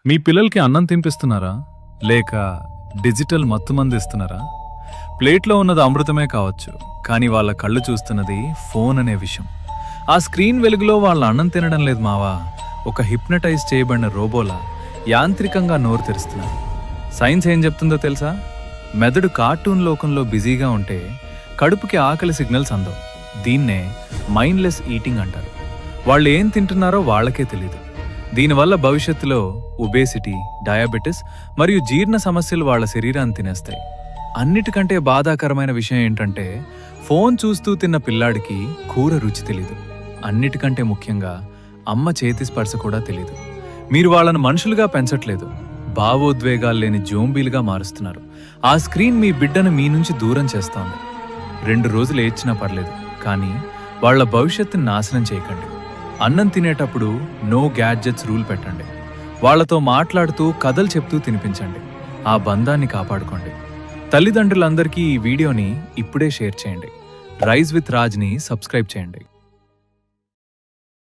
మీ పిల్లలకి అన్నం తినిపిస్తున్నారా లేక డిజిటల్ మత్తుమంది ఇస్తున్నారా? ప్లేట్లో ఉన్నది అమృతమే కావచ్చు, కానీ వాళ్ళ కళ్ళు చూస్తున్నది ఫోన్ అనే విషయం. ఆ స్క్రీన్ వెలుగులో వాళ్ళ అన్నం తినడం లేదు మావా, ఒక హిప్నటైజ్ చేయబడిన రోబోలా యాంత్రికంగా నోరు తెరుస్తున్నారు. సైన్స్ ఏం చెప్తుందో తెలుసా? మెదడు కార్టూన్ లోకంలో బిజీగా ఉంటే కడుపుకి ఆకలి సిగ్నల్స్ అందవు. దీన్నే మైండ్లెస్ ఈటింగ్ అంటారు. వాళ్ళు ఏం తింటున్నారో వాళ్ళకే తెలీదు. దీనివల్ల భవిష్యత్తులో ఒబేసిటీ, డయాబెటిస్ మరియు జీర్ణ సమస్యలు వాళ్ళ శరీరాన్ని తినేస్తాయి. అన్నిటికంటే బాధాకరమైన విషయం ఏంటంటే, ఫోన్ చూస్తూ తిన్న పిల్లాడికి కూర రుచి తెలీదు. అన్నిటికంటే ముఖ్యంగా అమ్మ చేతి స్పర్శ కూడా తెలీదు. మీరు వాళ్ళను మనుషులుగా పెంచట్లేదు, భావోద్వేగాలు లేని జోంబీలుగా మారుస్తున్నారు. ఆ స్క్రీన్ మీ బిడ్డను మీ నుంచి దూరం చేస్తోంది. 2 రోజులు ఏడ్చినా పర్లేదు, కానీ వాళ్ళ భవిష్యత్తుని నాశనం చేయకండి. అన్నం తినేటప్పుడు నో గ్యాడ్జెట్స్ రూల్ పెట్టండి. వాళ్లతో మాట్లాడుతూ కథలు చెప్తూ తినిపించండి. ఆ బంధాన్ని కాపాడుకోండి. తల్లిదండ్రులందరికీ ఈ వీడియోని ఇప్పుడే షేర్ చేయండి. రైజ్ విత్ రాజ్ని సబ్స్క్రైబ్ చేయండి.